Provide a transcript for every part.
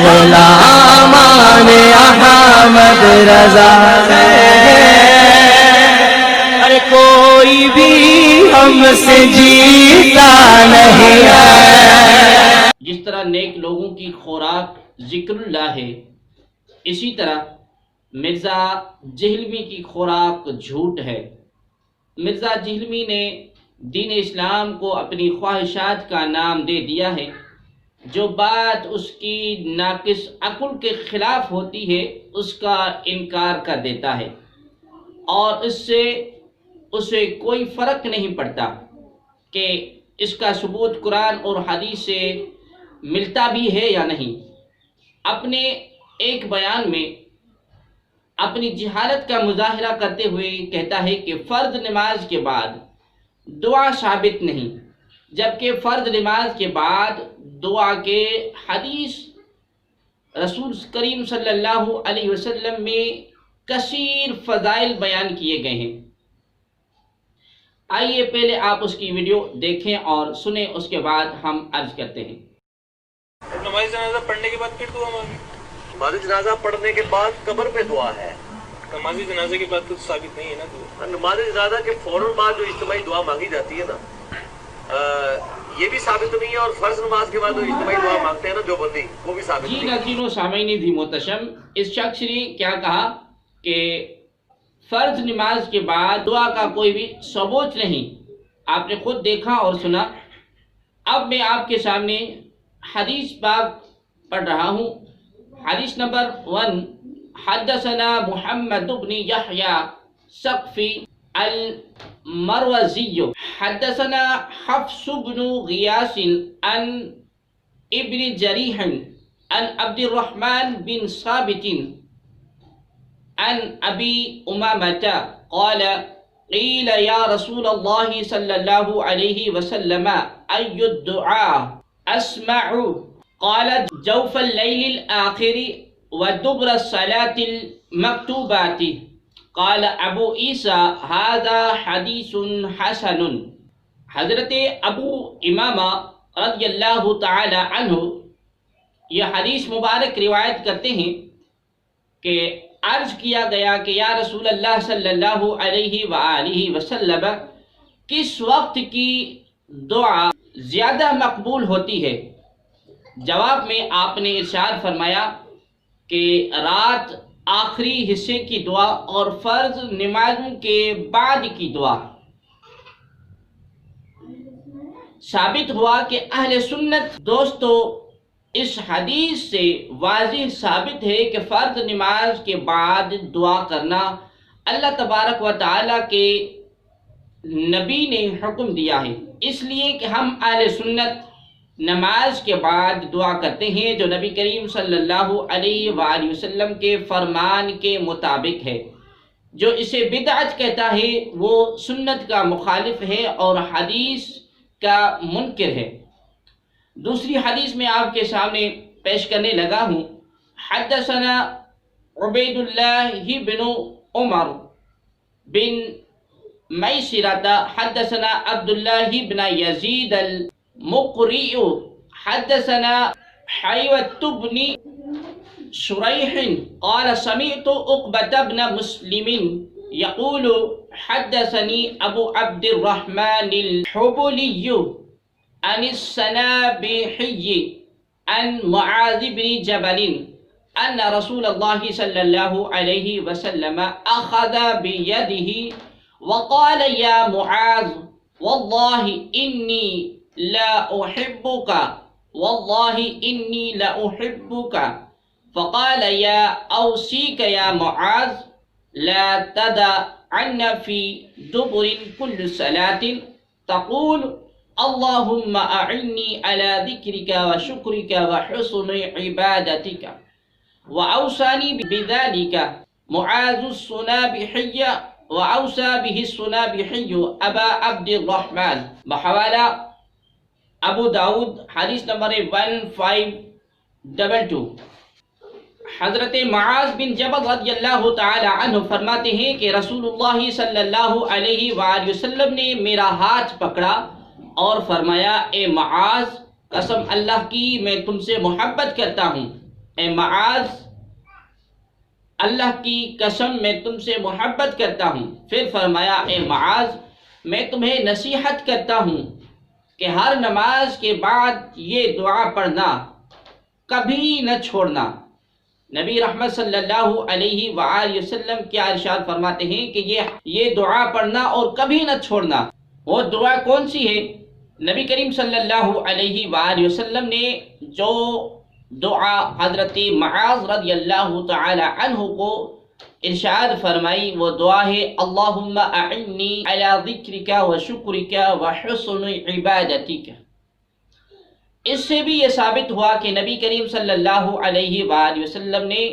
غلامان احمد رضا ارے کوئی بھی ہم سے جیتا نہیں ہے۔ جس طرح نیک لوگوں کی خوراک ذکر اللہ ہے، اسی طرح مرزا جہلمی کی خوراک جھوٹ ہے۔ مرزا جہلمی نے دین اسلام کو اپنی خواہشات کا نام دے دیا ہے۔ جو بات اس کی ناقص عقل کے خلاف ہوتی ہے اس کا انکار کر دیتا ہے، اور اس سے اسے کوئی فرق نہیں پڑتا کہ اس کا ثبوت قرآن اور حدیث سے ملتا بھی ہے یا نہیں۔ اپنے ایک بیان میں اپنی جہالت کا مظاہرہ کرتے ہوئے کہتا ہے کہ فرض نماز کے بعد دعا ثابت نہیں، جبکہ فرض نماز کے بعد دعا کے حدیث رسول کریم صلی اللہ علیہ وسلم میں کثیر فضائل بیان کیے گئے ہیں۔ آئیے پہلے آپ اس کی ویڈیو دیکھیں اور سنیں، اس کے بعد ہم عرض کرتے ہیں۔ نماز جنازہ پڑھنے کے بعد پھر دعا مانگی؟ نماز جنازہ پڑھنے کے بعد قبر پہ دعا ہے۔ نماز جنازے کے بعد تو ثابت نہیں ہے نا دعا۔ نماز جنازہ کے فوراً بعد جو اجتماعی دعا مانگی جاتی ہے نا، یہ بھی ثابت نہیں ہے، اور فرض نماز کے بعد جو اجتماعی دعا مانگتے ہیں نا جو بندی، وہ بھی ثابت جی نہیں ہے۔ ناظرین و سامعین بھی محتشم، اس شخص نے کیا کہا کہ فرض نماز کے بعد دعا کا کوئی بھی ثبوت نہیں، آپ نے خود دیکھا اور سنا۔ اب میں آپ کے سامنے حدیث پاک پڑھ رہا ہوں۔ حدیث نمبر 1، حدثنا محمد بن یحییٰ ثقفی المروزی حدثنا حفص بن غیاث عن ابن جریح عن عبد الرحمن بن ثابت عن ابی امامة قال قیل یا رسول اللہ صلی اللہ علیہ وسلم ای الدعاء اسمع قال جوف اللیل الآخر ودبر الصلاة المکتوبات قال ابو عیسیٰ هذا حدیث حسن۔ حضرت ابو امامہ رضی اللہ تعالی عنہ یہ حدیث مبارک روایت کرتے ہیں کہ عرض کیا گیا کہ یا رسول اللہ صلی اللہ علیہ وآلہ وسلم کس وقت کی دعا زیادہ مقبول ہوتی ہے؟ جواب میں آپ نے ارشاد فرمایا کہ رات آخری حصے کی دعا اور فرض نمازوں کے بعد کی دعا۔ ثابت ہوا کہ اہل سنت دوستو اس حدیث سے واضح ثابت ہے کہ فرض نماز کے بعد دعا کرنا اللہ تبارک و تعالیٰ کے نبی نے حکم دیا ہے، اس لیے کہ ہم اہل سنت نماز کے بعد دعا کرتے ہیں جو نبی کریم صلی اللہ علیہ وآلہ وسلم کے فرمان کے مطابق ہے۔ جو اسے بدعت کہتا ہے وہ سنت کا مخالف ہے اور حدیث کا منکر ہے۔ دوسری حدیث میں آپ کے سامنے پیش کرنے لگا ہوں۔ حدثنا عبید اللہ بن عمر بن میسرۃ حدثنا عبداللہ بن یزید المقری حدثنا حیوۃ بن شریح قال سمعت عقبۃ بن مسلم یقول حدثني ابو عبد الرحمن الحبلی عن السنابحی عن معاذ بن جبل ان رسول اللہ صلی اللہ علیہ وسلم اخذ بیدہ وقال یا معاذ واللہ انی لا احبک واللہ انی لا احبک فقال یا اوصیک یا معاذ لا تدعن في دبر كل صلاة تقول اللهم أعني على ذكرك وشكرك وحسن عبادتك وأوصاني بذلك معاذ الصنابحي وأوصى به الصنابحي أبا عبد الرحمن بحوالہ ابو داود حدیث نمبر 1522۔ حضرت معاذ بن جبل رضی اللہ تعالی عنہ فرماتے ہیں کہ رسول اللہ صلی اللہ علیہ وآلہ وسلم نے میرا ہاتھ پکڑا اور فرمایا اے معاذ قسم اللہ کی میں تم سے محبت کرتا ہوں اے معاذ اللہ کی قسم میں تم سے محبت کرتا ہوں. پھر فرمایا اے معاذ میں تمہیں نصیحت کرتا ہوں کہ ہر نماز کے بعد یہ دعا پڑھنا، کبھی نہ چھوڑنا. نبی رحمت صلی اللہ علیہ وآلہ وسلم کیا ارشاد فرماتے ہیں کہ یہ دعا پڑھنا اور کبھی نہ چھوڑنا. وہ دعا کون سی ہے؟ نبی کریم صلی اللہ علیہ وآلہ وسلم نے جو دعا حضرت معاذ رضی اللہ تعالی عنہ کو ارشاد فرمائی وہ دعا ہے اللہم اعنی علی ذکرک و شکرک و حسن عبادتک. اس سے بھی یہ ثابت ہوا کہ نبی کریم صلی اللہ علیہ وآلہ وسلم نے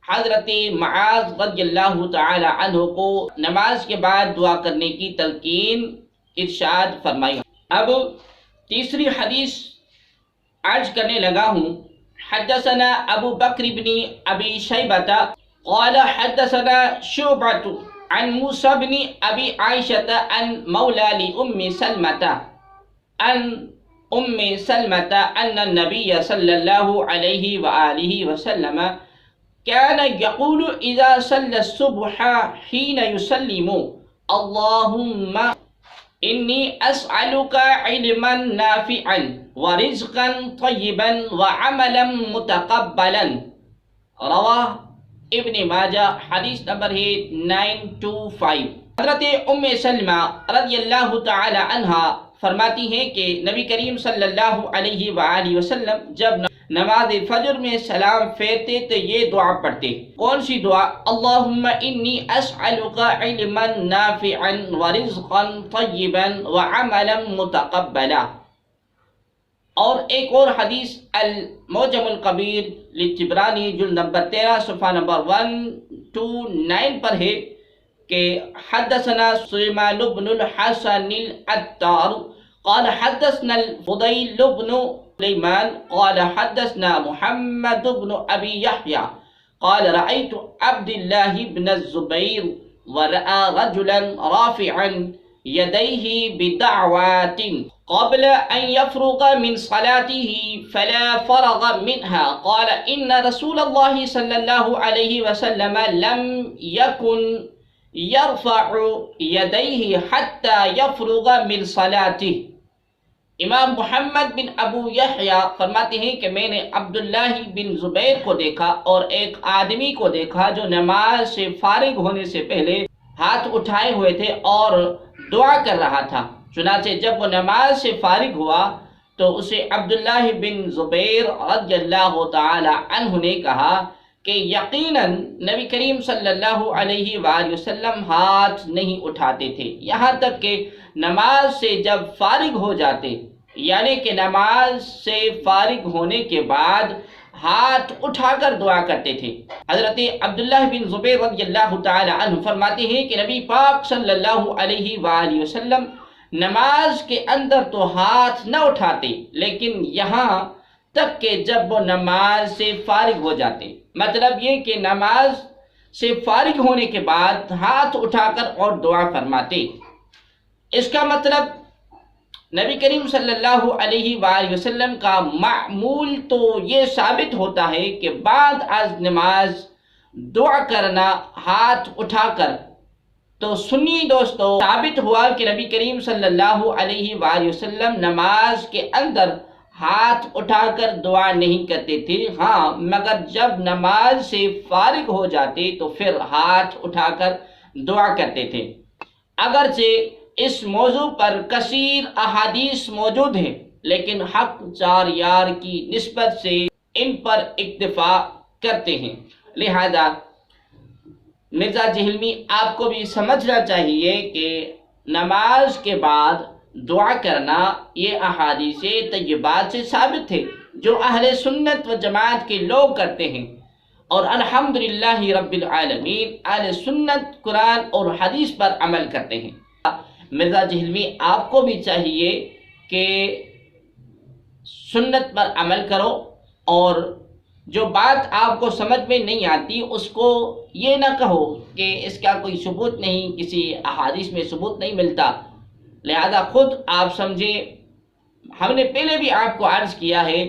حضرت معاذ رضی اللہ تعالی عنہ کو نماز کے بعد دعا کرنے کی تلقین ارشاد فرمائی. اب تیسری حدیث عرض کرنے لگا ہوں. حدثنا ابو بکر بن ابی شیبہ قال حدثنا شعبۃ عن موسى بن ابی عائشة عن مولى لأم سلمة عن ام سلمة ان النبي صلی اللہ علیہ وآلہ وسلم كان يقول اذا صلى الصبح حين يسلم اللهم انی اسألک علما نافعا ورزقا طیبا وعملا متقبلا. رواہ ابن ماجہ، حدیث نمبر ہے 925. حضرت ام سلمہ رضی اللہ تعالی عنہا فرماتی ہیں کہ نبی کریم صلی اللہ علیہ وآلہ وسلم جب نماز فجر میں سلام پھیرتے تو یہ دعا پڑھتے. کون سی دعا؟ اللہم انی اسألک علما نافعا ورزقا طیبا وعملا متقبلا. اور ایک اور حدیث المعجم الکبیر للطبرانی جلد نمبر 13 صفحہ نمبر 129 پر ہے کہ حدثنا سلیمان بن الحسن العطار قال حدثنا الفضيل بن سليمان قال حدثنا محمد بن ابي يحيى قال رأيت عبد الله بن الزبير ورأى رجلا رافعا يديه بدعوات قبل أن يفرغ من صلاته فلا فرغ منها قال إن رسول الله صلى الله عليه وسلم لم يكن يرفع يديه حتى يفرغ من صلاته. امام محمد بن ابو یحییٰ فرماتے ہیں کہ میں نے عبداللہ بن زبیر کو دیکھا اور ایک آدمی کو دیکھا جو نماز سے فارغ ہونے سے پہلے ہاتھ اٹھائے ہوئے تھے اور دعا کر رہا تھا. چنانچہ جب وہ نماز سے فارغ ہوا تو اسے عبداللہ بن زبیر رضی اللہ تعالی عنہ نے کہا کہ یقیناً نبی کریم صلی اللہ علیہ وآلہ وسلم ہاتھ نہیں اٹھاتے تھے یہاں تک کہ نماز سے جب فارغ ہو جاتے، یعنی کہ نماز سے فارغ ہونے کے بعد ہاتھ اٹھا کر دعا کرتے تھے. حضرت عبداللہ بن زبیر رضی اللہ تعالی عنہ فرماتے ہیں کہ نبی پاک صلی اللہ علیہ وآلہ وسلم نماز کے اندر تو ہاتھ نہ اٹھاتے لیکن یہاں تک کہ جب وہ نماز سے فارغ ہو جاتے. مطلب یہ کہ نماز سے فارغ ہونے کے بعد ہاتھ اٹھا کر اور دعا فرماتے. اس کا مطلب نبی کریم صلی اللہ علیہ وآلہ وسلم کا معمول تو یہ ثابت ہوتا ہے کہ بعد از نماز دعا کرنا ہاتھ اٹھا کر. تو سنی دوستو ثابت ہوا کہ نبی کریم صلی اللہ علیہ وآلہ وسلم نماز کے اندر ہاتھ اٹھا کر دعا نہیں کرتے تھے، ہاں مگر جب نماز سے فارغ ہو جاتے تو پھر ہاتھ اٹھا کر دعا کرتے تھے. اگرچہ اس موضوع پر کثیر احادیث موجود ہیں لیکن حق چار یار کی نسبت سے ان پر اکتفا کرتے ہیں. لہذا مرزا جہلمی آپ کو بھی سمجھنا چاہیے کہ نماز کے بعد دعا کرنا یہ احادیث طیبات سے ثابت ہے جو اہل سنت و جماعت کے لوگ کرتے ہیں، اور الحمدللہ رب العالمین اہل سنت قرآن اور حدیث پر عمل کرتے ہیں. مرزا جہلمی آپ کو بھی چاہیے کہ سنت پر عمل کرو اور جو بات آپ کو سمجھ میں نہیں آتی اس کو یہ نہ کہو کہ اس کا کوئی ثبوت نہیں، کسی احادیث میں ثبوت نہیں ملتا. لہذا خود آپ سمجھیں. ہم نے پہلے بھی آپ کو عرض کیا ہے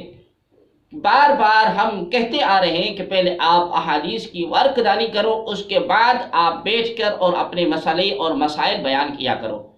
بار بار ہم کہتے آ رہے ہیں کہ پہلے آپ احادیث کی ورق دانی کرو، اس کے بعد آپ بیٹھ کر اور اپنے مسئلے اور مسائل بیان کیا کرو۔